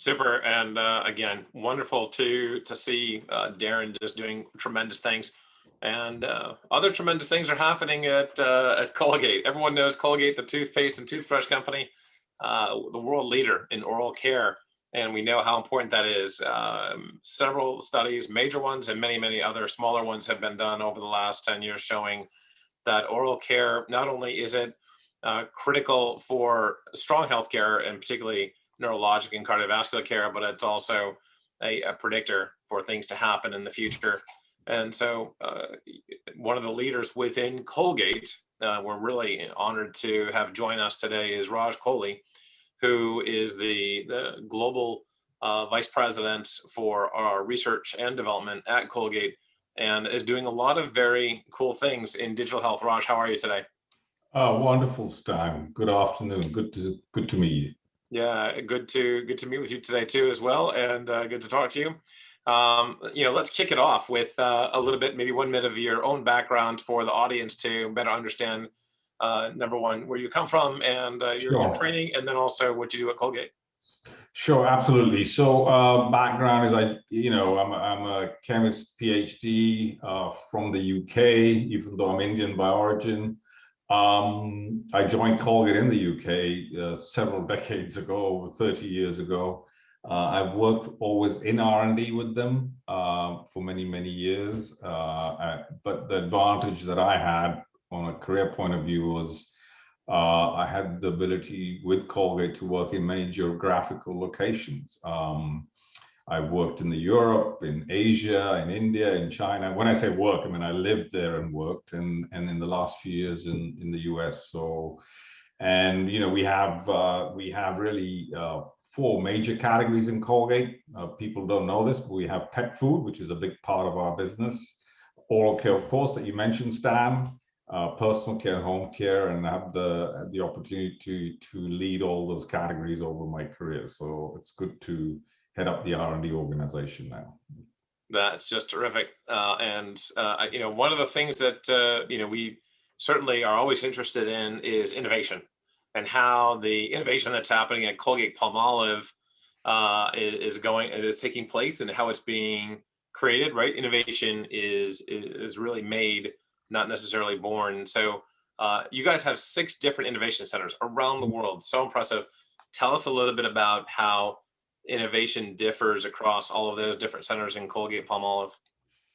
Super, and again, wonderful to see Darren just doing tremendous things, and other tremendous things are happening at Colgate. Everyone knows Colgate, the toothpaste and toothbrush company, the world leader in oral care, and we know how important that is. Several studies, major ones, and many other smaller ones have been done over the last 10 years, showing that oral care not only is it critical for strong healthcare and particularly neurologic and cardiovascular care, but it's also a predictor for things to happen in the future. And so, one of the leaders within Colgate, we're really honored to have join us today, is Raj Kohli, who is the global vice president for our research and development at Colgate, and is doing a lot of very cool things in digital health. Raj, how are you today? Wonderful, Stan. Good afternoon. Good to meet you. Yeah, good to meet with you today too, as well, and good to talk to you. Let's kick it off with a little bit, maybe 1 minute of your own background for the audience to better understand. Number one, where you come from and your training, and then also what you do at Colgate. Sure, absolutely. So background is I'm a chemist PhD from the UK, even though I'm Indian by origin. I joined Colgate in the UK several decades ago, over 30 years ago. I've worked always in R&D with them for many years. But the advantage that I had on a career point of view was I had the ability with Colgate to work in many geographical locations. I worked in Europe, in Asia, in India, in China. When I say work, I mean I lived there and worked, and in the last few years in the US. So, and we have really 4 major categories in Colgate. People don't know this, but we have pet food, which is a big part of our business. Oral care, of course, that you mentioned, Stan. Personal care and home care, and I have the opportunity to lead all those categories over my career. So it's good to head up the R&D organization now. That's just terrific. One of the things that we certainly are always interested in is innovation, and how the innovation that's happening at Colgate-Palmolive is taking place, and how it's being created. Right, innovation is really made, not necessarily born. So you guys have 6 different innovation centers around the world. So impressive. Tell us a little bit about how innovation differs across all of those different centers in Colgate-Palmolive.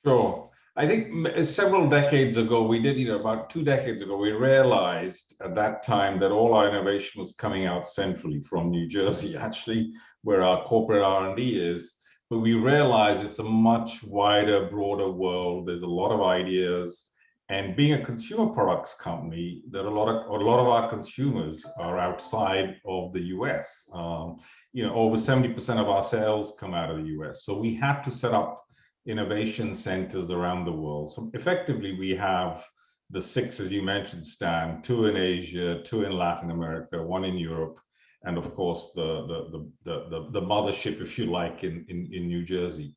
Sure. I think several decades ago, about 2 decades ago, we realized at that time that all our innovation was coming out centrally from New Jersey, actually, where our corporate R&D is. But we realized it's a much wider, broader world. There's a lot of ideas. And being a consumer products company, that a lot of our consumers are outside of the US. Over 70% of our sales come out of the US. So we had to set up innovation centers around the world. So effectively, we have the 6, as you mentioned, Stan, 2 in Asia, 2 in Latin America, 1 in Europe, and of course the mothership, if you like, in New Jersey.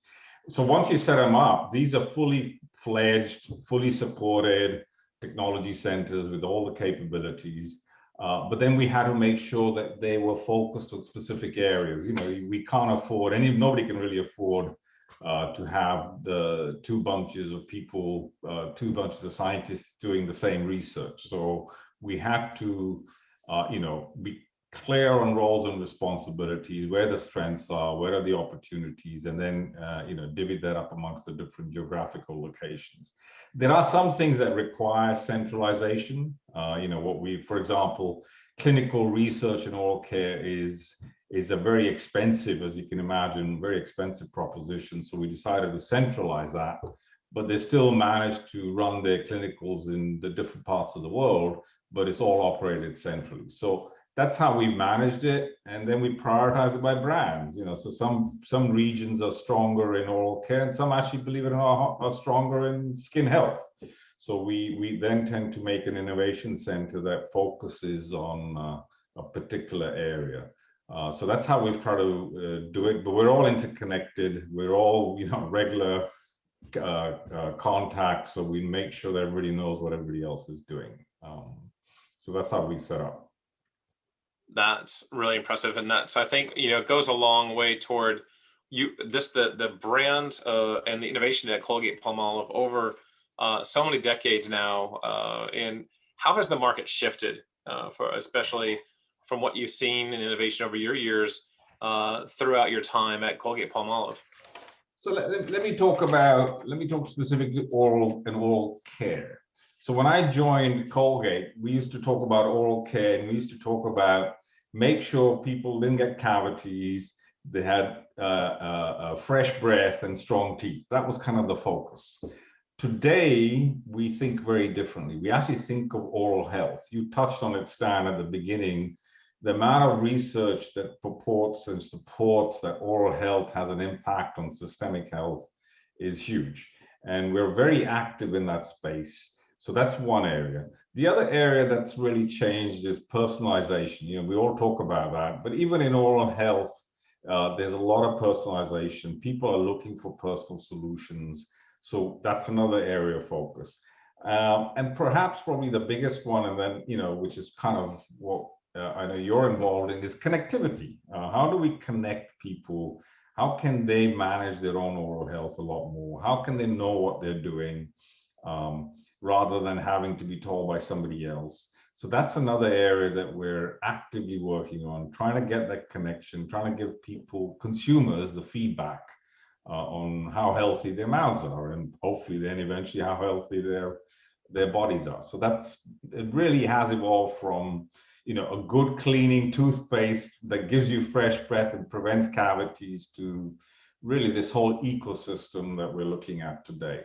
So once you set them up, these are fully fledged, fully supported technology centers with all the capabilities. But then we had to make sure that they were focused on specific areas. We can't afford, nobody can really afford to have the 2 bunches of people, 2 bunches of scientists doing the same research. So we had to, be clear on roles and responsibilities, where the strengths are, where are the opportunities, and then divvy that up amongst the different geographical locations. There are some things that require centralization. For example, clinical research in oral care is a very expensive, as you can imagine, very expensive proposition. So we decided to centralize that, but they still managed to run their clinicals in the different parts of the world, but it's all operated centrally. So that's how we managed it, and then we prioritize it by brands. So some regions are stronger in oral care, and some, actually, believe it or not, are stronger in skin health. So we then tend to make an innovation center that focuses on a particular area. So that's how we've tried to do it. But we're all interconnected. We're all regular contacts, so we make sure that everybody knows what everybody else is doing. So that's how we set up. That's really impressive, and that's, I think, it goes a long way toward the brand and the innovation at Colgate Palmolive over so many decades now. And how has the market shifted for especially from what you've seen in innovation over your years throughout your time at Colgate Palmolive? So let me talk specifically oral care. So when I joined Colgate, we used to talk about oral care, and we used to talk about make sure people didn't get cavities, they had fresh breath and strong teeth. That was kind of the focus. Today, we think very differently. We actually think of oral health. You touched on it, Stan, at the beginning. The amount of research that purports and supports that oral health has an impact on systemic health is huge. And we're very active in that space. So that's one area. The other area that's really changed is personalization. We all talk about that, but even in oral health, there's a lot of personalization. People are looking for personal solutions. So that's another area of focus. And perhaps probably the biggest one, and then, which is kind of what I know you're involved in, is connectivity. How do we connect people? How can they manage their own oral health a lot more? How can they know what they're doing rather than having to be told by somebody else? So that's another area that we're actively working on, trying to get that connection, trying to give people, consumers, the feedback on how healthy their mouths are, and hopefully then eventually how healthy their bodies are. So it really has evolved from a good cleaning toothpaste that gives you fresh breath and prevents cavities to really this whole ecosystem that we're looking at today,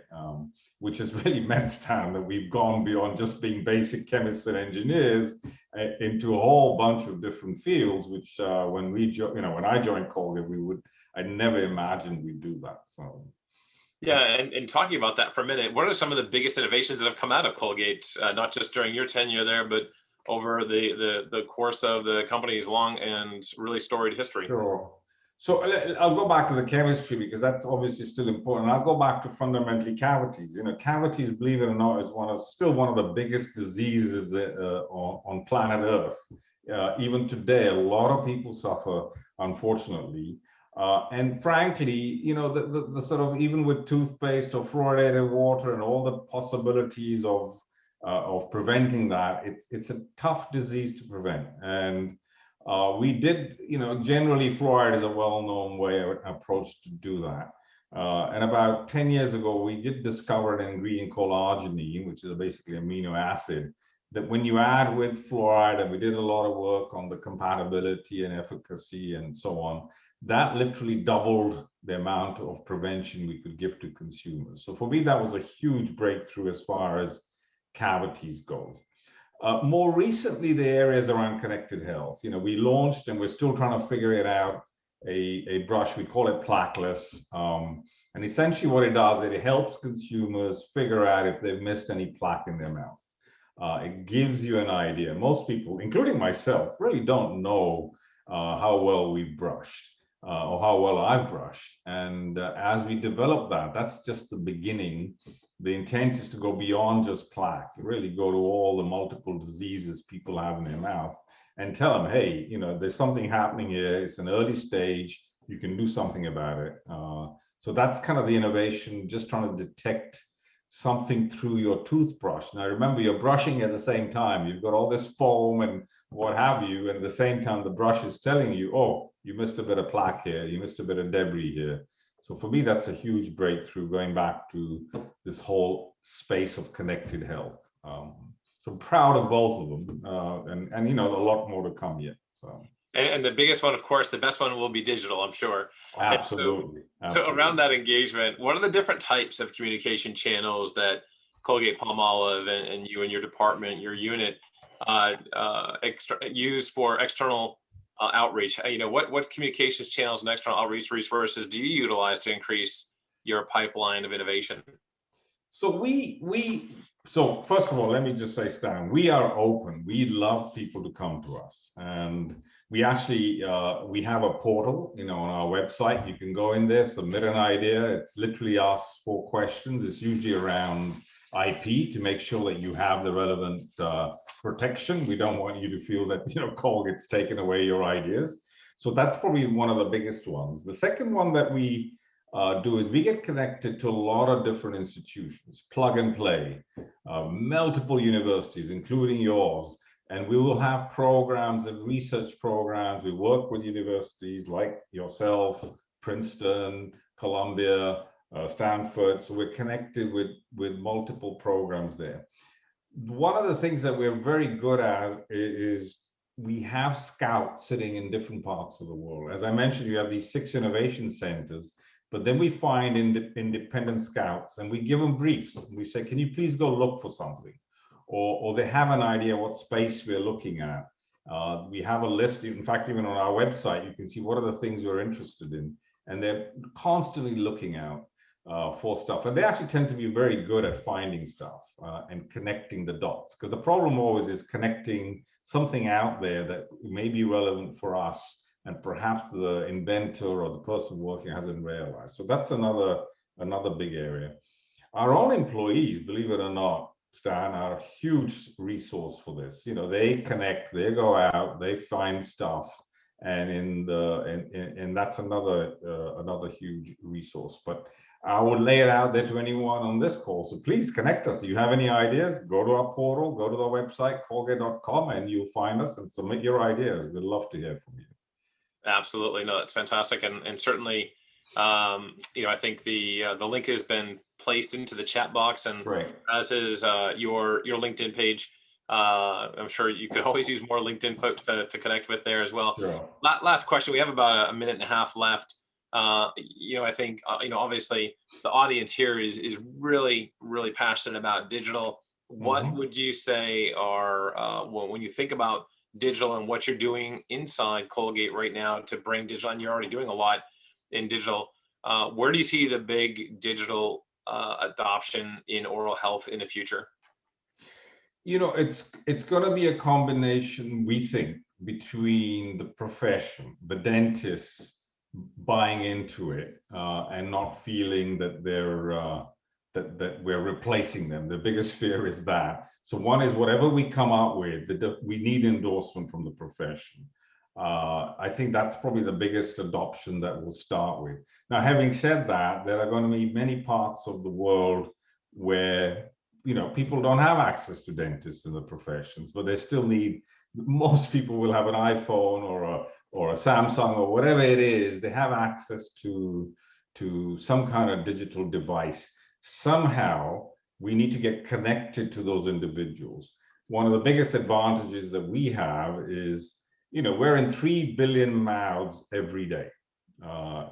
which has really meant, Stan, that we've gone beyond just being basic chemists and engineers into a whole bunch of different fields, which when I joined Colgate, I never imagined we'd do that. So. Yeah, and talking about that for a minute, what are some of the biggest innovations that have come out of Colgate, not just during your tenure there, but over the course of the company's long and really storied history? Sure. So I'll go back to the chemistry because that's obviously still important. I'll go back to fundamentally cavities. Cavities, believe it or not, is still one of the biggest diseases on planet Earth. Even today, a lot of people suffer, unfortunately. And frankly, the sort of, even with toothpaste or fluoridated water and all the possibilities of preventing that, it's a tough disease to prevent. And we did, generally fluoride is a well-known approach to do that. And about 10 years ago, we did discover an ingredient called arginine, which is basically amino acid, that when you add with fluoride, and we did a lot of work on the compatibility and efficacy and so on, that literally doubled the amount of prevention we could give to consumers. So for me, that was a huge breakthrough as far as cavities goes. More recently, the areas around connected health. We launched, and we're still trying to figure it out, a brush. We call it plaqueless. And essentially what it does, it helps consumers figure out if they've missed any plaque in their mouth. It gives you an idea. Most people, including myself, really don't know how well we've brushed or how well I've brushed. And as we develop that, that's just the beginning. The intent is to go beyond just plaque, really go to all the multiple diseases people have in their mouth and tell them, hey, there's something happening here. It's an early stage. You can do something about it. So that's kind of the innovation, just trying to detect something through your toothbrush. Now, remember, you're brushing at the same time. You've got all this foam and what have you. And at the same time, the brush is telling you, oh, you missed a bit of plaque here. You missed a bit of debris here. So for me, that's a huge breakthrough, going back to this whole space of connected health. So I'm proud of both of them, and a lot more to come yet. So. And the biggest one, of course, the best one will be digital, I'm sure. Absolutely. So around that engagement, what are the different types of communication channels that Colgate Palmolive and you and your department, your unit, use for external outreach? What communications channels and external outreach resources do you utilize to increase your pipeline of innovation? So so first of all, let me just say, Stan, we are open. We love people to come to us, and we actually we have a portal, on our website. You can go in there, submit an idea. It's literally asks 4 questions. It's usually around IP to make sure that you have the relevant protection. We don't want you to feel that, Colgate's taken away your ideas. So that's probably one of the biggest ones. The second one that we do is we get connected to a lot of different institutions, plug and play, multiple universities, including yours. And we will have programs and research programs. We work with universities like yourself, Princeton, Columbia, Stanford. So we're connected with multiple programs there. One of the things that we're very good at is we have scouts sitting in different parts of the world. As I mentioned, you have these 6 innovation centers, but then we find independent scouts and we give them briefs. We say, can you please go look for something? Or they have an idea what space we're looking at. We have a list, in fact, even on our website, you can see what are the things we're interested in. And they're constantly looking out for stuff. And they actually tend to be very good at finding stuff and connecting the dots. Because the problem always is connecting something out there that may be relevant for us and perhaps the inventor or the person working hasn't realized. So that's another big area. Our own employees, believe it or not, Stan, are a huge resource for this. They connect, they go out, they find stuff, and that's another huge resource. But I would lay it out there to anyone on this call. So please connect us. If you have any ideas, go to our portal, go to the website, colgate.com, and you'll find us and submit your ideas. We'd love to hear from you. Absolutely. No, that's fantastic. And certainly, I think the link has been placed into the chat box, and Great. As is your LinkedIn page. I'm sure you could always use more LinkedIn folks to connect with there as well. Sure. Last question. We have about a minute and a half left. I think, obviously the audience here is really, really passionate about digital. What would you say are, when you think about digital and what you're doing inside Colgate right now to bring digital, and you're already doing a lot in digital, where do you see the big digital adoption in oral health in the future? It's going to be a combination, we think, between the profession, the dentists buying into it and not feeling that that we're replacing them. The biggest fear is that. So one is whatever we come out with, we need endorsement from the profession. I think that's probably the biggest adoption that we'll start with. Now, having said that, there are going to be many parts of the world where people don't have access to dentists in the professions, but they still need. Most people will have an iPhone or a Samsung or whatever it is. They have access to some kind of digital device. Somehow, we need to get connected to those individuals. One of the biggest advantages that we have is, we're in 3 billion mouths every day.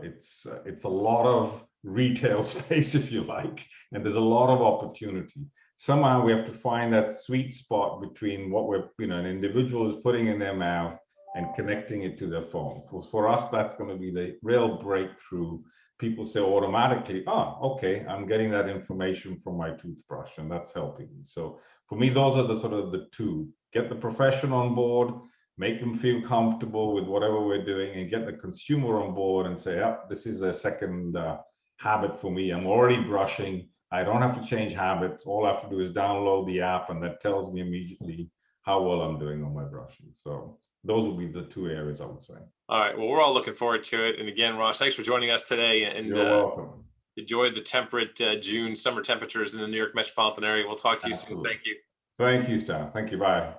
It's a lot of retail space, if you like, and there's a lot of opportunity. Somehow we have to find that sweet spot between what an individual is putting in their mouth and connecting it to their phone. For us, that's going to be the real breakthrough. People say automatically, okay, I'm getting that information from my toothbrush, and that's helping me. So for me, those are the sort of the two: get the profession on board, make them feel comfortable with whatever we're doing, and get the consumer on board and say, this is a second habit for me. I'm already brushing. I don't have to change habits. All I have to do is download the app, and that tells me immediately how well I'm doing on my brushing. So those would be the two areas I would say. All right. Well, we're all looking forward to it. And again, Raj, thanks for joining us today. And you're welcome. Enjoy the temperate June summer temperatures in the New York metropolitan area. We'll talk to you soon. Thank you. Thank you, Stan. Thank you. Bye.